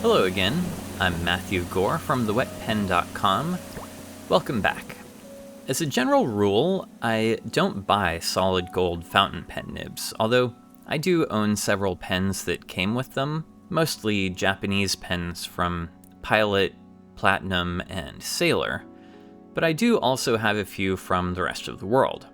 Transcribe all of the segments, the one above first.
Hello again, I'm Matthew Gore from thewetpen.com. Welcome back. As a general rule, I don't buy solid gold fountain pen nibs, although I do own several pens that came with them, mostly Japanese pens from Pilot, Platinum, and Sailor, but I do also have a few from the rest of the world.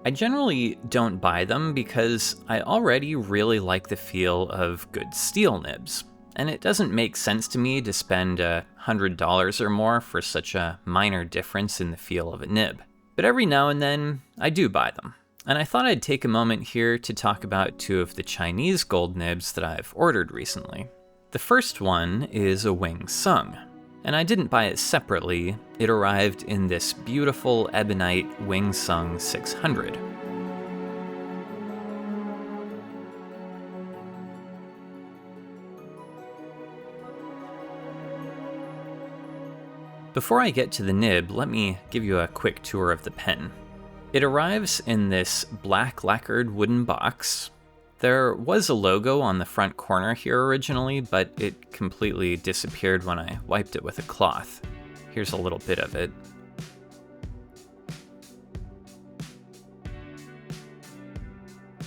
I generally don't buy them because I already really like the feel of good steel nibs, and it doesn't make sense to me to spend $100 or more for such a minor difference in the feel of a nib. But every now and then, I do buy them, and I thought I'd take a moment here to talk about two of the Chinese gold nibs that I've ordered recently. The first one is a WingSung, and I didn't buy it separately. It arrived in this beautiful ebonite WingSung 600. Before I get to the nib, let me give you a quick tour of the pen. It arrives in this black lacquered wooden box. There was a logo on the front corner here originally, but it completely disappeared when I wiped it with a cloth. Here's a little bit of it.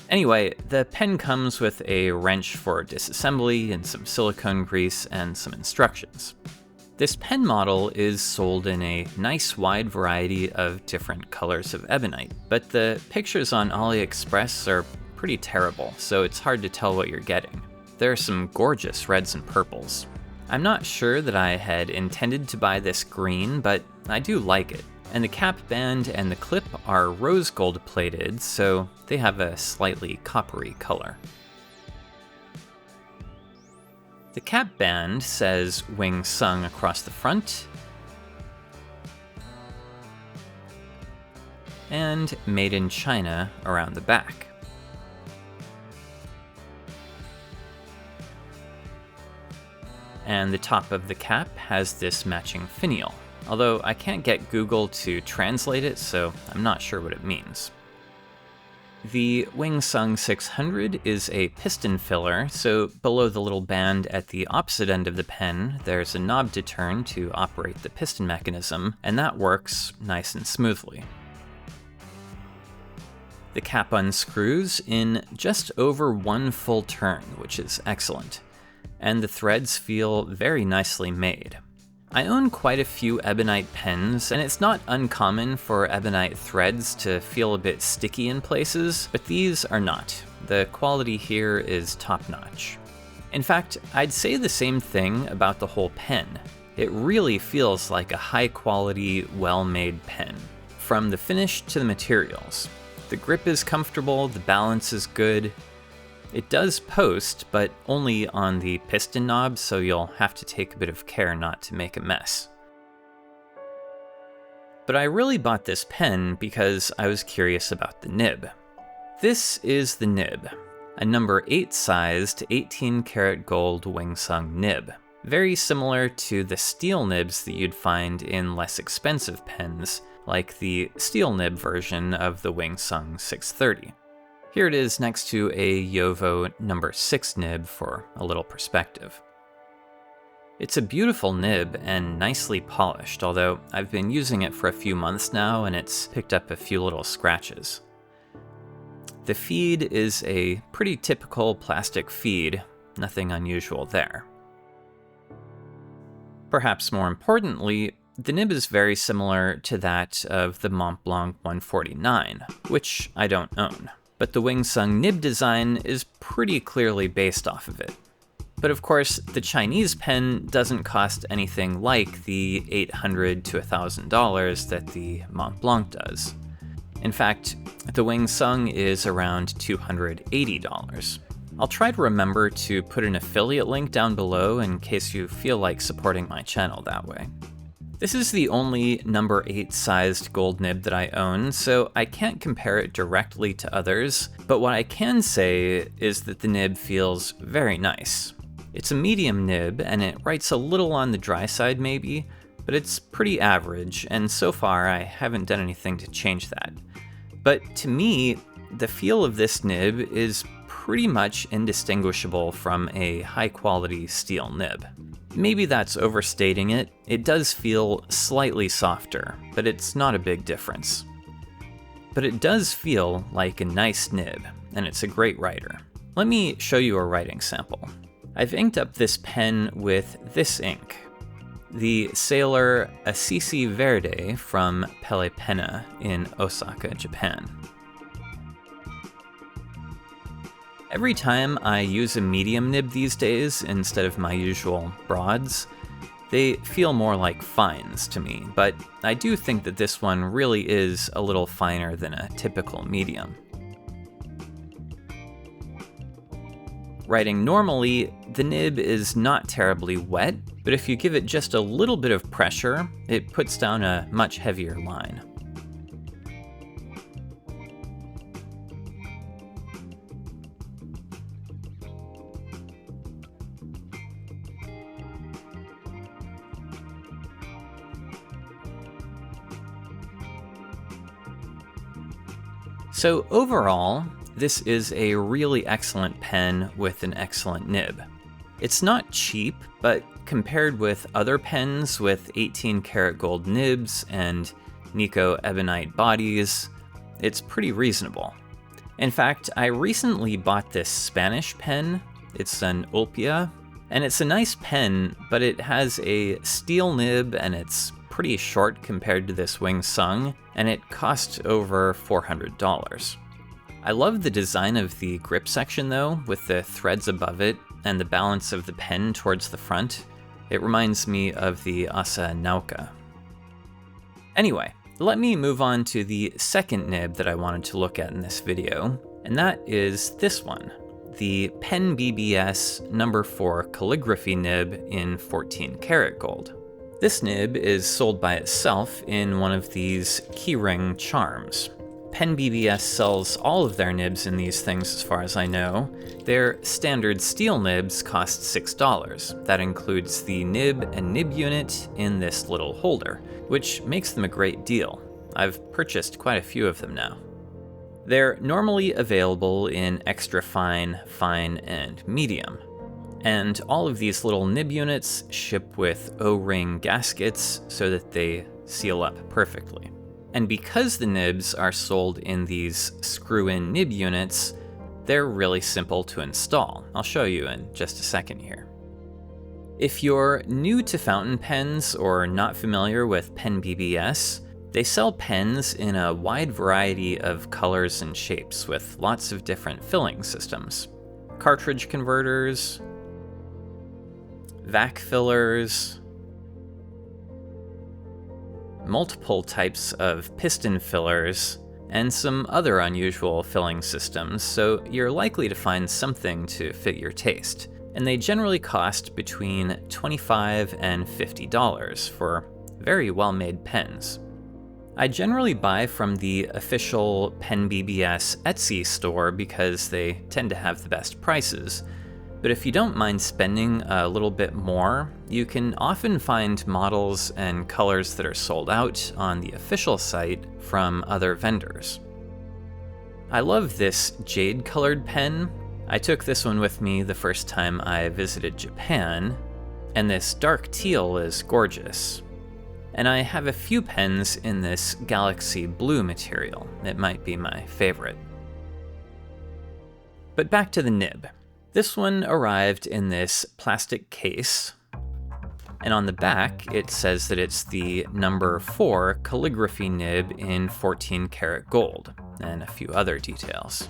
Anyway, the pen comes with a wrench for disassembly and some silicone grease and some instructions. This pen model is sold in a nice wide variety of different colors of ebonite, but the pictures on AliExpress are pretty terrible, so it's hard to tell what you're getting. There are some gorgeous reds and purples. I'm not sure that I had intended to buy this green, but I do like it. And the cap band and the clip are rose gold plated, so they have a slightly coppery color. The cap band says WingSung across the front, and Made in China around the back. And the top of the cap has this matching finial, although I can't get Google to translate it, so I'm not sure what it means. The WingSung 600 is a piston filler, so below the little band at the opposite end of the pen, there's a knob to turn to operate the piston mechanism, and that works nice and smoothly. The cap unscrews in just over one full turn, which is excellent, and the threads feel very nicely made. I own quite a few ebonite pens, and it's not uncommon for ebonite threads to feel a bit sticky in places, but these are not. The quality here is top-notch. In fact, I'd say the same thing about the whole pen. It really feels like a high-quality, well-made pen, from the finish to the materials. The grip is comfortable, the balance is good. It does post, but only on the piston knob, so you'll have to take a bit of care not to make a mess. But I really bought this pen because I was curious about the nib. This is the nib, a number 8 sized 18 karat gold WingSung nib. Very similar to the steel nibs that you'd find in less expensive pens, like the steel nib version of the WingSung 630. Here it is next to a Jowo number 6 nib for a little perspective. It's a beautiful nib and nicely polished, although I've been using it for a few months now and it's picked up a few little scratches. The feed is a pretty typical plastic feed, nothing unusual there. Perhaps more importantly, the nib is very similar to that of the Montblanc 149, which I don't own. But the WingSung nib design is pretty clearly based off of it. But of course, the Chinese pen doesn't cost anything like the $800 to $1,000 that the Montblanc does. In fact, the WingSung is around $280. I'll try to remember to put an affiliate link down below in case you feel like supporting my channel that way. This is the only number 8 sized gold nib that I own, so I can't compare it directly to others, but what I can say is that the nib feels very nice. It's a medium nib, and it writes a little on the dry side maybe, but it's pretty average, and so far I haven't done anything to change that. But to me, the feel of this nib is pretty much indistinguishable from a high-quality steel nib. Maybe that's overstating it. It does feel slightly softer, but it's not a big difference. But it does feel like a nice nib, and it's a great writer. Let me show you a writing sample. I've inked up this pen with this ink, the Sailor Assisi Verde from Pelle Penna in Osaka, Japan. Every time I use a medium nib these days instead of my usual broads, they feel more like fines to me, but I do think that this one really is a little finer than a typical medium. Writing normally, the nib is not terribly wet, but if you give it just a little bit of pressure, it puts down a much heavier line. So overall, this is a really excellent pen with an excellent nib. It's not cheap, but compared with other pens with 18-karat gold nibs and Nico ebonite bodies, it's pretty reasonable. In fact, I recently bought this Spanish pen. It's an Ulpia, and it's a nice pen, but it has a steel nib and it's pretty short compared to this WingSung, and it cost over $400. I love the design of the grip section though, with the threads above it and the balance of the pen towards the front. It reminds me of the Asa Nauka. Anyway, let me move on to the second nib that I wanted to look at in this video, and that is this one, the Pen BBS No.4 Calligraphy nib in 14-karat gold. This nib is sold by itself in one of these keyring charms. Pen BBS sells all of their nibs in these things as far as I know. Their standard steel nibs cost $6. That includes the nib and nib unit in this little holder, which makes them a great deal. I've purchased quite a few of them now. They're normally available in extra fine, fine, and medium. And all of these little nib units ship with O-ring gaskets so that they seal up perfectly. And because the nibs are sold in these screw-in nib units, they're really simple to install. I'll show you in just a second here. If you're new to fountain pens or not familiar with Pen BBS, they sell pens in a wide variety of colors and shapes with lots of different filling systems. Cartridge converters, vac fillers, multiple types of piston fillers, and some other unusual filling systems, so you're likely to find something to fit your taste. And they generally cost between $25 and $50 for very well-made pens. I generally buy from the official Pen BBS Etsy store because they tend to have the best prices. But if you don't mind spending a little bit more, you can often find models and colors that are sold out on the official site from other vendors. I love this jade-colored pen. I took this one with me the first time I visited Japan, and this dark teal is gorgeous. And I have a few pens in this galaxy blue material. It might be my favorite. But back to the nib. This one arrived in this plastic case, and on the back it says that it's the No.4 Calligraphy nib in 14-karat gold, and a few other details.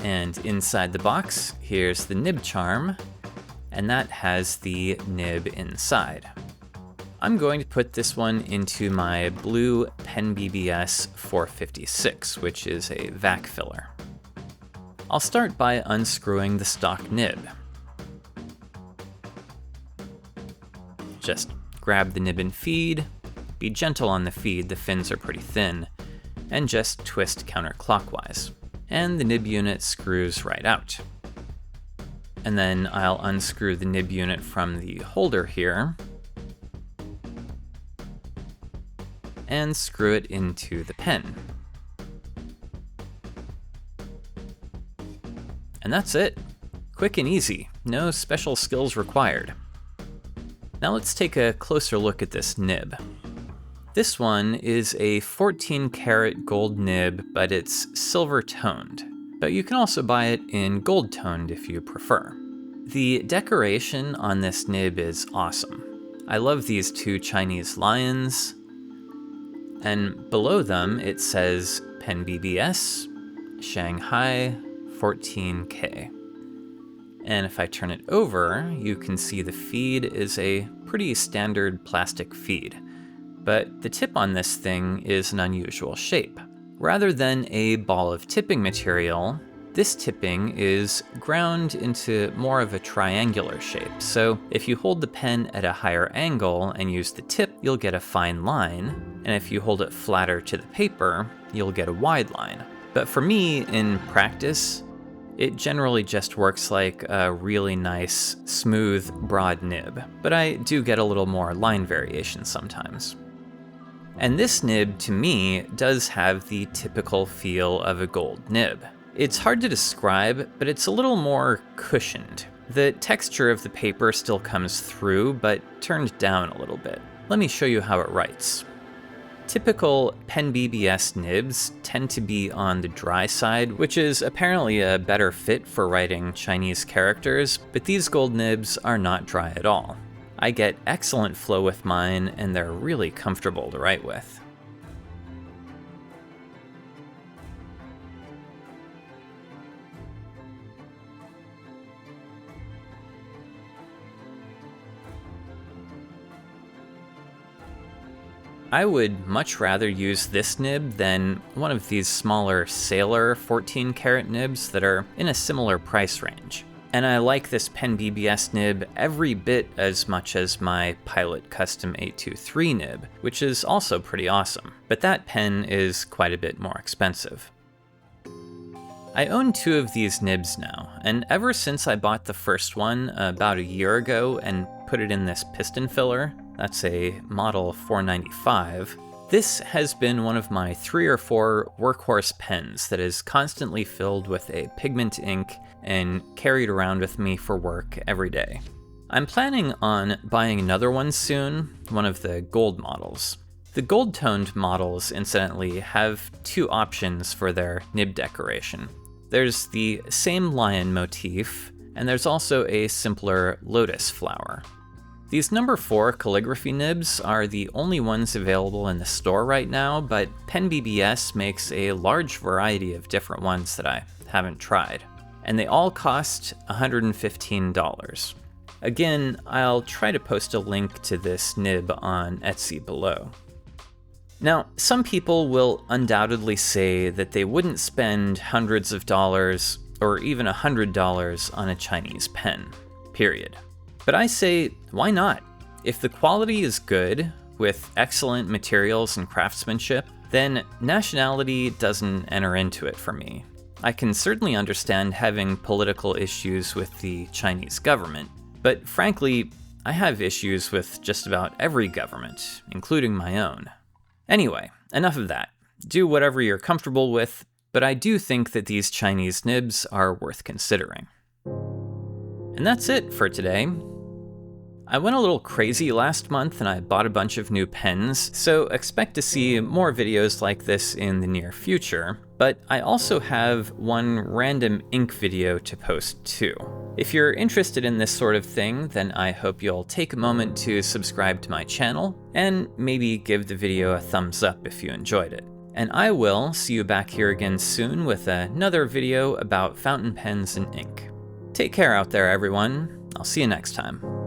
And inside the box, here's the nib charm, and that has the nib inside. I'm going to put this one into my blue Pen BBS 456, which is a vac filler. I'll start by unscrewing the stock nib. Just grab the nib and feed, be gentle on the feed, the fins are pretty thin, and just twist counterclockwise. And the nib unit screws right out. And then I'll unscrew the nib unit from the holder here, and screw it into the pen. And that's it. Quick and easy, no special skills required. Now let's take a closer look at this nib. This one is a 14 karat gold nib, but it's silver toned. But you can also buy it in gold toned if you prefer. The decoration on this nib is awesome. I love these two Chinese lions, and below them it says Pen BBS, Shanghai, 14K. And if I turn it over, you can see the feed is a pretty standard plastic feed. But the tip on this thing is an unusual shape. Rather than a ball of tipping material, this tipping is ground into more of a triangular shape. So if you hold the pen at a higher angle and use the tip, you'll get a fine line. And if you hold it flatter to the paper, you'll get a wide line. But for me, in practice, it generally just works like a really nice, smooth, broad nib. But I do get a little more line variation sometimes. And this nib, to me, does have the typical feel of a gold nib. It's hard to describe, but it's a little more cushioned. The texture of the paper still comes through, but turned down a little bit. Let me show you how it writes. Typical Pen BBS nibs tend to be on the dry side, which is apparently a better fit for writing Chinese characters, but these gold nibs are not dry at all. I get excellent flow with mine, and they're really comfortable to write with. I would much rather use this nib than one of these smaller Sailor 14 karat nibs that are in a similar price range. And I like this Pen BBS nib every bit as much as my Pilot Custom 823 nib, which is also pretty awesome. But that pen is quite a bit more expensive. I own two of these nibs now, and ever since I bought the first one about a year ago and put it in this piston filler, that's a model 495, this has been one of my 3 or 4 Workhorse pens that is constantly filled with a pigment ink and carried around with me for work every day. I'm planning on buying another one soon, one of the gold models. The gold-toned models, incidentally, have 2 options for their nib decoration. There's the same lion motif, and there's also a simpler lotus flower. These No. 4 calligraphy nibs are the only ones available in the store right now, but Pen BBS makes a large variety of different ones that I haven't tried, and they all cost $115. Again, I'll try to post a link to this nib on Etsy below. Now, some people will undoubtedly say that they wouldn't spend hundreds of dollars or even $100 on a Chinese pen, period. But I say, why not? If the quality is good, with excellent materials and craftsmanship, then nationality doesn't enter into it for me. I can certainly understand having political issues with the Chinese government, but frankly, I have issues with just about every government, including my own. Anyway, enough of that. Do whatever you're comfortable with, but I do think that these Chinese nibs are worth considering. And that's it for today. I went a little crazy last month and I bought a bunch of new pens, so expect to see more videos like this in the near future, but I also have one random ink video to post too. If you're interested in this sort of thing, then I hope you'll take a moment to subscribe to my channel, and maybe give the video a thumbs up if you enjoyed it. And I will see you back here again soon with another video about fountain pens and ink. Take care out there, everyone. I'll see you next time.